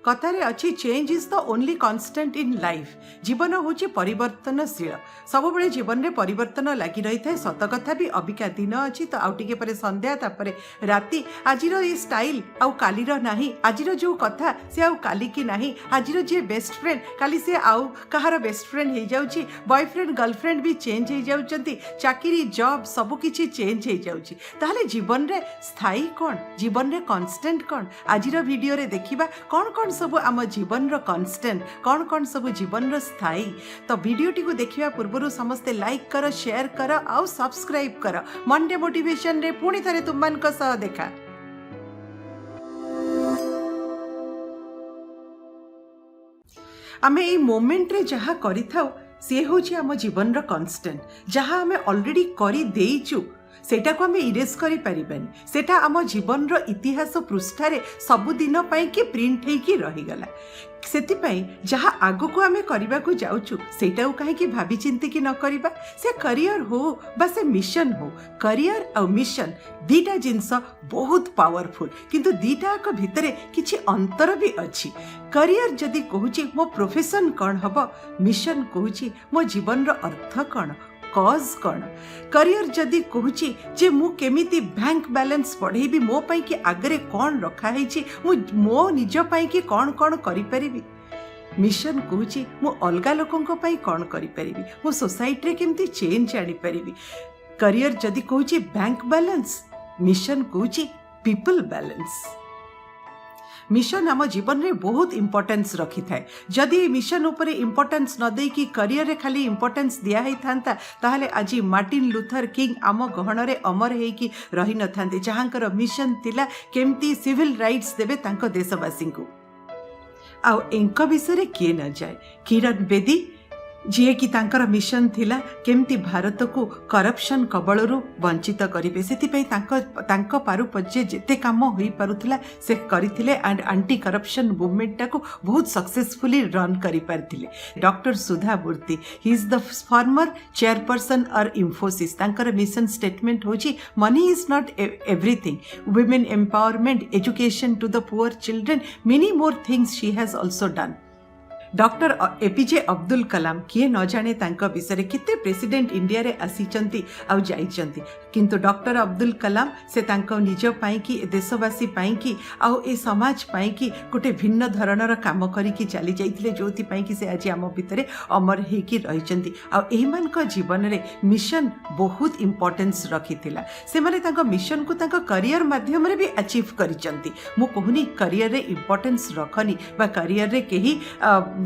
कथारे अच्छी change is the only constant in life. जीवन हूँ परिवर्तनशील, सब बड़े जीवन में परिवर्तन लगी रही है। सत कथा भी अबिका दिन अच्छी तो आउ टिके परे संध्या तापर राति। आज ये स्टाइल आउ कालीर नाही, आज जो कथा से आउ काली की नाही। आज जी बेस्ट फ्रेंड काली से आउ कहार बेस्ट फ्रेंड हो जाउची। बॉयफ्रेंड गर्लफ्रेंड भी चेंज हो जाउचंती, चाकरी जॉब सब किछि चेंज हो जाउची। ताहले जीवन रे स्थायी कौन, जीवन रे कॉन्स्टेंट कौन? आज वीडियो रे देखिबा कौन कौन सब आम जीवन रो कॉन्स्टेंट, कौन कौन सब जीवन रो स्थायी। तो वीडियोटी को देखिबा पूर्व समस्ते लाइक कर, शेयर कर आउ सब्सक्राइब कर। मंडे मोटिवेशन रे पुणी थरे तुम मान को सह देखा। आमे ए मोमेंट रे जहा करि थाउ से होची आम जीवन रो कॉन्स्टेंट। जहा आमे ऑलरेडी करि देइचु सेटा को आम इरेज करि परिबानी, सेटा आम जीवन रो इतिहास पृष्ठारे सबुदिन पाई कि प्रिंट हेकी रहीगला। सेतिपाई जहा आगो को आमे करिबा को जाउछु सेटा काहे कि भाबी चिंती कि न करिबा। से करियर हो बा से मिशन हो, करियर और मिशन दीटा जिनस बहुत पावरफुल, किंतु दीटा को भितरे किछि अंतर भी अछि। करियर जदि कहूची मो प्रोफेशन कौन हबो, मिशन कहूची मो जीवन रो अर्थ कौन, कॉज कौन। करियर जदि कहूची जे मु केमिति बैंक बैलेंस बढ़ेबी, मो पाई कि आगरे कौन रखा है, मो निज पाई कि कौन कौन करि परिबी। मिशन कहूची मु अलगा लोकंको पाई कौन करि परिबी, मु सोसाइटी रे केमिति चेंज आनी परिबी। करियर जदि कहूची बैंक बैलेंस, मिशन कहूची पीपल बैलेंस। मिशन आम जीवन में बहुत इंपोर्टेंस रखी थाए। जदि मिशन उपरे इंपोर्टेंस न दे कि करियर रे खाली इंपोर्टेंस दिया ही थांता, ताहले आज मार्टिन लूथर किंग आम गहन रे अमर हेकी रही न थांते, जहांकर मिशन थिला केमती सिविल राइट्स देबे तांको देशवासी को। आउ एंक विषय किए न जाए, किरण बेदी जी कि तांकर मिशन थिला केमती भारत को करप्शन कबलरू वंचित करिवे। सेतिपई तांको पारुपज्य जेते काम होई पारुथिला से करिथिले एंड एंटी करप्शन मूवमेंट को बहुत सक्सेसफुली रन करि पारथिले। Doctor Sudha Murthy he is the former chairperson or Infosys. तांकर मिशन स्टेटमेंट होची money is not everything, women empowerment, education to the poor children, many more things she has also done. Doctor APJ Abdul Kalam किए न जाने तांका विषय किते प्रेसिडेंट इंडिया रे आसीचंती आउ जाइचंती, किंतु डॉक्टर अब्दुल कलाम से तांका निज पाई कि देशवासी पाई कि आउ ए समाज पाई कि गोटे भिन्न धरणर काम करिकी चली जाइथिले, जोथि पाई कि से आज आम भितरे अमर हेकी रहिचंती। आउ एही मानक जीवन रे मिशन बहुत इंपोर्टेंस रखिथिला। से माने तांका मिशन को तांका करियर माध्यम रे भी अचीव करिचंती। मु कहूनी करियर रे इंपोर्टेंस रखनी बा करियर रे केही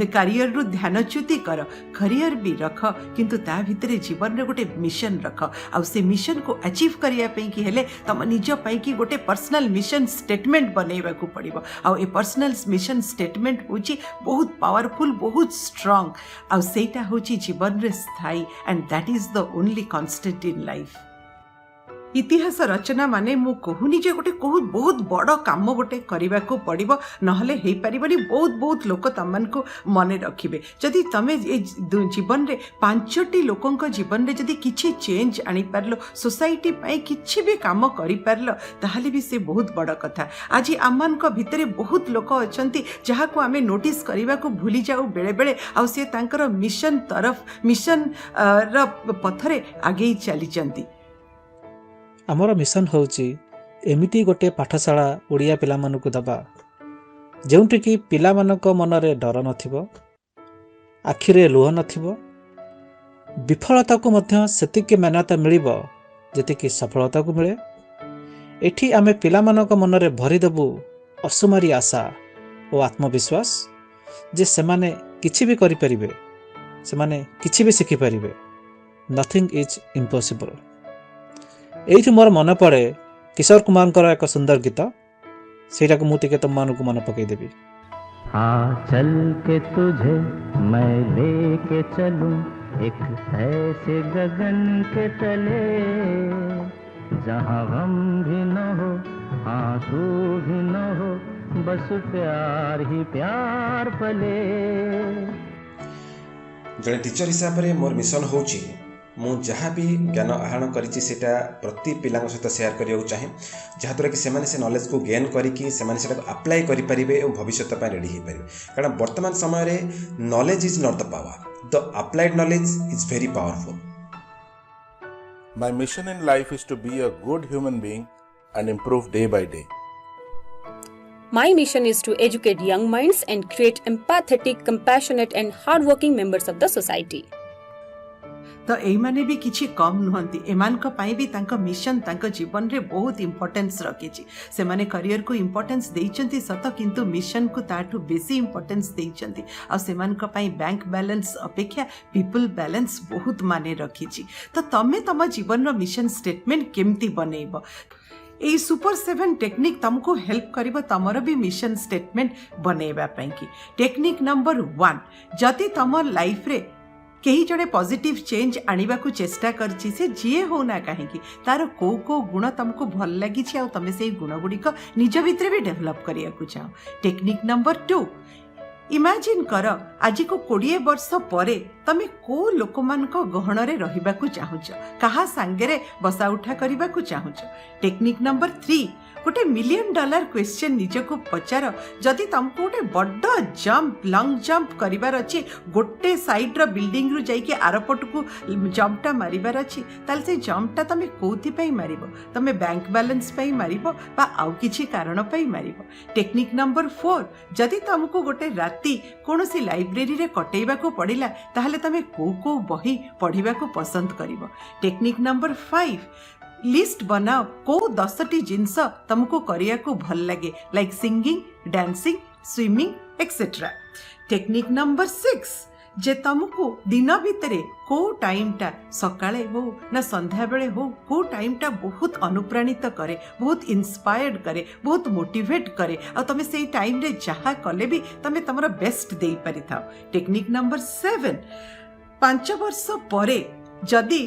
करियर रु ध्यानच्युति कर, करियर भी रख किंतु ता भितरे जीवन रे गोटे मिशन रख। आउ से मिशन को अचीव करिया पई कि हेले तम निज पई कि गोटे पर्सनल मिशन स्टेटमेंट बनेबा को पड़िबो। आउ ए पर्सनल मिशन स्टेटमेंट होची बहुत पावरफुल, बहुत स्ट्रांग, आउ सेटा होची जीवन रे स्थायी and that is the only constant in life. इतिहास रचना माने मु कहूनी जे गोटे बहुत बड़ काम गोटे करने को पड़ो, नहले हो पारिबनी। बहुत बहुत लोक तमन को मन रखिबे। जदि तमे जीवन रे 5टी लोकंक जीवन रे जदि किछि चेंज आनी पारलो, सोसाइटी पाई किछि भी काम करि पारलो, ताहले भी से बहुत बड़ कथा। आज आमनक भितरे बहुत लोक अछंती जहा को आमे नोटिस करबा को भूली जाऊ बेले बेले, आ से तांकर मिशन तरफ, मिशन र पथरे आगे चली चंती। आमर मिशन होची एमिति गोटे पाठशाला ओडिया पिला मानकु दबा जोंटि कि पिला मानक मनरे डर नथिबो, आखिरे लुह नथिबो, विफलता को मध्य सेतिके मान्यता मिलिबो जेतिके सफलता को मिले। एठी आमे पिला मानक मनरे भरि देबु असुमारी आशा और आत्मविश्वास जे सेमाने किछि भी करि परिबे, सेमाने किछि भी सिखि परिबे। Nothing is impossible. एठी मोर मन पड़े किशोर कुमार एक सुंदर गीत, सेटा को मुझे तुम मानू मन पकई देवी। हाँ चल के तुझे मैं लेके चलूं एक ऐसे गगन के तले, जहाँ गम भी न हो आंसू भी न हो, बस प्यार ही प्यार पले। जड़े टीचर हिसाब से मोर मिशन होची मु जहाँ भी ज्ञान आहरण करिछि सेटा प्रति पिला सहित शेयर करने चाहे जहाँद्वारा कि से नॉलेज को गेन करके अप्लाई करेंगे और भविष्य रेडी हो पारे कारण वर्तमान समय knowledge is not the power the applied knowledge is very powerful. My mission in life is to be a good human being and improve day by day. My mission is to educate young minds and create empathetic, compassionate and hardworking members of the society. तो एमाने भी किछि कम नुहंती एमानक पाई भी तांका mission तांका जीवन रे बहुत इंपोर्टेंस रखिछि से माने करियर को इंपोर्टेंस देइचंती सत किंतु मिशन को ताठू बेसी इंपोर्टेंस देइचंती आ से मानक पाई बैंक बैलेंस अपेक्षा पीपल बैलेंस बहुत माने रखिछि. तो तमे तम जीवन रो मिशन स्टेटमेंट केमती बनेइबो ए सुपर 7 टेक्निक तुमको हेल्प करिबो तमरो भी मिशन स्टेटमेंट बनेबा पई की. टेक्निक नंबर 1 जति तम लाइफ रे कहीं जड़े पॉजिटिव चेंज आनिबा को चेष्टा करछि से जीए हो ना कहीं तार को गुण तुमको भल लगी आ तमे से गुण गुड़िक निज भितर भी डेभलप करिया को चाहो. टेक्निक नंबर 2 इमेजिन कर आज को 20 वर्ष परे तमे को लोक मान गहन रे रहिबा को चाहुछ कहा सांगरे बसा उठा करिबा को चाहुछ. टेक्निक नंबर 3 गोटे $1 मिलियन क्वेश्चन निजको पचार जदि तुमको गोटे बड़ जंप लंग जंप करिवार अछि गोटे साइड रो बिल्डिंग रु जाइके आरपट को जंपटा मारिबार अछि ताल से जंपटा तमे कोथि पई मारिबो तमे बैंक बैलेंस पई मारिबो बा आउ किछि कारण पई मारिबो. टेक्निक नंबर 4 जदि तुमको गोटे राति कोनोसी लाइब्रेरी रे कटेइबा को पड़िला ताहले तमे को बही पढ़िबा को पसंद करिबो. टेक्निक नंबर 5 लिस्ट बनाओ को 10टी जिनस तुमको करिया को भल लगे like singing dancing swimming etcetera. Technique number 6 जे तुमको दिन भितरे को टाइमटा सकाळे हो ना संध्या बेले हो को टाइमटा बहुत अनुप्राणित करे बहुत इंस्पायर्ड करे बहुत मोटिवेट करे आ तमे से टाइम रे जहा कले भी तमे तमरा बेस्ट देई पारि थाओ. टेक्निक नंबर 7 5 वर्ष परे जदि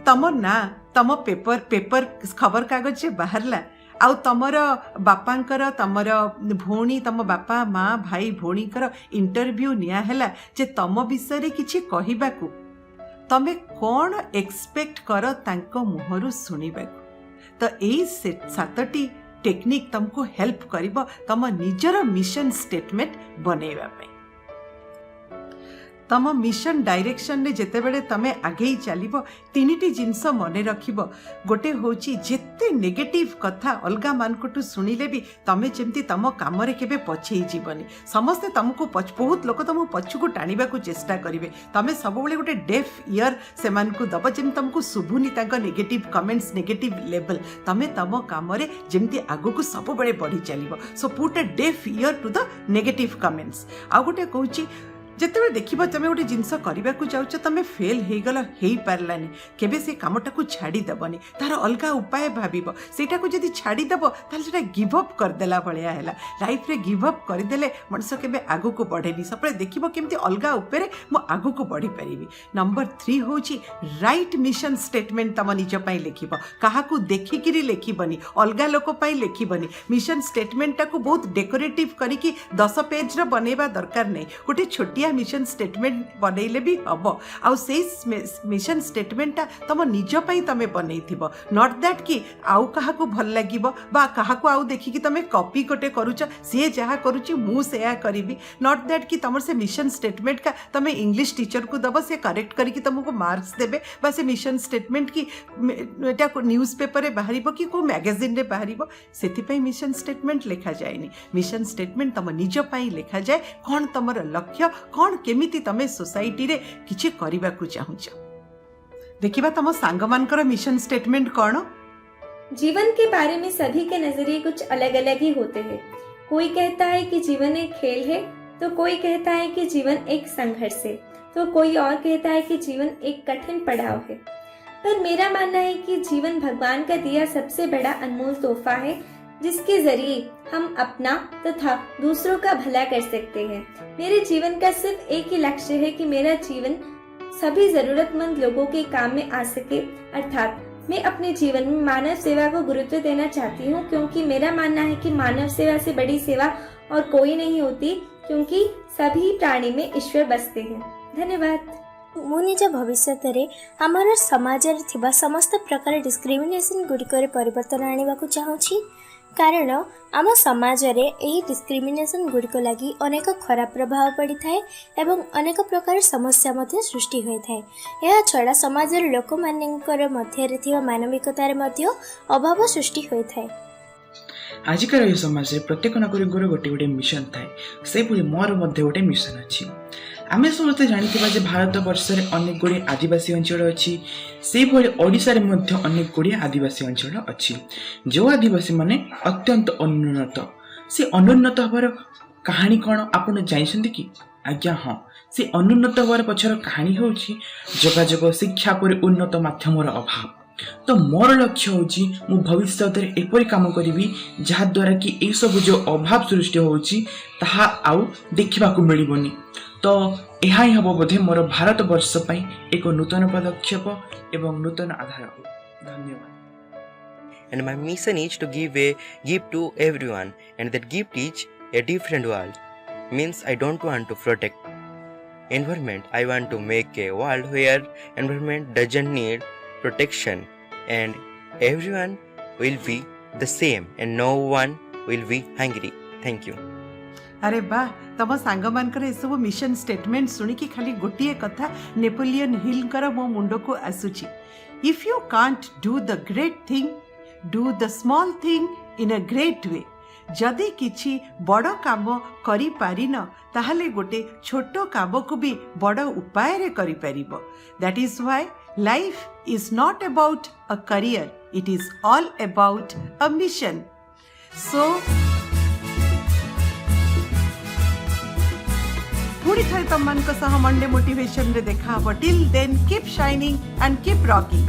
तम ना तम पेपर खबर कागज बाहरला आउ तमर बापांकर तमर भौणी तम बापा माँ भाई भौणीकर इंटरव्यू निया हैला जे तम विषय किछि कहिबाकू तमे कौन एक्सपेक्ट कर तांको मुहरु सुनिबाकू. तो एई 7टी टेक्निक तुमको हेल्प करिबो तम निजर मिशन स्टेटमेंट बनेबा पे. तम मिशन डायरेक्शन रे जेते बेले तमे आगे चलिबो 3टी जिंस मने रखिबो. गोटे होची जेते नेगेटिव कथा अलगा मानकटू सुनिले भी तमे जेमती तम काम रे केबे पछेई जीवनी समस्त तुमको बहुत लोक तुम पछकू टाणीबा को चेष्टा करिवे तमे सब बेले गोटे डेफ ईयर से मानकू दब जेम तुमको सुभुनी तांका नेगेटिव कमेंट्स नेगेटिव लेवल तमे तम काम रे जेमती आगो को सब बेले बढ़ी चलिबो. So put a deaf ear to the negative comments. आ गोटे कहूची जिते देखिब तुम गोटे जिनस करने को जाऊच तुम फेल हो गल हो पारानी केबे से कामटा को छाड़देवनी तार अलग उपाय भाव सेटा को जब छाड़देव ताले गिव अप करदेला भाया है लाइफ रे गिव अप करदेले मनुष्य केबे आगु को बढ़ेनी सब देखिब केमती अलग उपर मु आगु को बढ़ी पारि. नंबर 3 होची राइट मिशन स्टेटमेंट तुम निज पाई लिखिब क्या देखिकी लिखबनी अलग लोक पाई लिखबनी. मिशन स्टेटमेंटा को बहुत डेकोरेटिव करिकी 10 पेज रो बनेबा दरकार नहीं गोटे छोटी मिशन स्टेटमेंट बनैले भी हम आउ से मिशन स्टेटमेंटा तुम निज पाई तमे बनैथिबो नॉट दैट कि आउ काहा को भल लागिबो बा काहा को आउ देखि कि तमे कॉपी कोटे करूछ से जहा करूची मु सेया करिबी नॉट दैट कि तमर से मिशन स्टेटमेंट का तमे इंग्लिश टीचर को दबो से करेक्ट करिकि तुमको मार्क्स देबे बा से मिशन स्टेटमेंट की एटा को न्यूज़ पेपर रे बाहरिबो कि को मैगजीन रे बाहरिबो सेति पई मिशन स्टेटमेंट लिखा जायनी. मिशन स्टेटमेंट तुम निज पाई लिखा जाए कोन तमर लक्ष्य कौन केमिति तमे सोसाइटी रे किछि करिबा को चाहुछ. देखिबा तम सांग मानकर मिशन स्टेटमेंट कौन. जीवन के बारे में सभी के नजरिए कुछ अलग अलग ही होते हैं. कोई कहता है कि जीवन एक खेल है तो कोई कहता है कि जीवन एक संघर्ष है तो कोई और कहता है कि जीवन एक कठिन पड़ाव है. पर मेरा मानना है कि जीवन भगवान का दिया सबसे बड़ा अनमोल तोहफा है जिसके जरिए हम अपना तथा दूसरों का भला कर सकते हैं. मेरे जीवन का सिर्फ एक ही लक्ष्य है कि मेरा जीवन सभी जरूरतमंद लोगों के काम में आ सके. अर्थात मैं अपने जीवन में मानव सेवा को गुरुत्व देना चाहती हूँ क्योंकि मेरा मानना है कि मानव सेवा से बड़ी सेवा और कोई नहीं होती क्योंकि सभी प्राणी में ईश्वर बसते हैं. धन्यवाद. मु निज भविष्य आमर समाज थिबा समस्त प्रकार डिस्क्रिमिनेशन गुड़िक परिवर्तन आने को चाहूँगी कारण आम समाज रे यही डिस्क्रिमिनेशन गुड़िक लगी अनेक खराब प्रभाव पड़ी थाए एवं अनेक प्रकार समस्या मध्य सृष्टि होता है। यह छड़ा समाज लोक मानकर मध्य थिबा मानविकतार मध्य अभाव सृष्टि होता है। आजिकार ये समाज प्रत्येक नागरिक गोटे गोटे मिशन थाए से भली मोर मध्य गोटे मिशन अच्छी। आमे समस्ते जानिथिबा जे भारत वर्ष रे अनेक गुड़ी आदिवासी अंचल अच्छी से भली ओडिसा रे मध्य अनेक गुड़ी आदिवासी अंचल अच्छी जो आदिवासी माने अत्यंत अनुन्नत से अनुन्नत हबार कहानी कौन आपण जानिछन्ति कि आज्ञा हाँ से अनुन्नत हबार पछर कहानी होउछि जोगाजोग शिक्षा पर उन्नत माध्यमर अभाव। तो मोर लक्ष्य होची मु भविष्य रे एपरि काम करिवि जहा द्वारा कि ए सब जो अभाव सृष्टि होची ताहा आउ देखिबा को मिलिबोनी। तो यह ही हम बोधे मोर भारत वर्ष पई एक नूतन पदक्षेप एवं नूतन आधार। धन्यवाद। And my mission is to give a gift to everyone, and that gift is a different world. Means I don't want to protect environment. I want to make a world where environment doesn't need protection, and everyone will be the same, and no one will be hungry. Thank you. अरे वाह तम सांग मानकर ए सब mission statement सुनी कि खाली गोटिए कथा नेपोलियन हिल कर मो मुंड को आसुची। If you can't do the great thing do the small thing in a great way. जदि किछि बड़ काम करि पारिन ताहले गोटे छोटो काम को भी बड़ उपाय रे करि परिबो। That is why life is not about a career, it is all about a mission. So पुणी थे तुम मान मंडे मोटिवेशन रे देखा। Till then keep shining and keep rocking.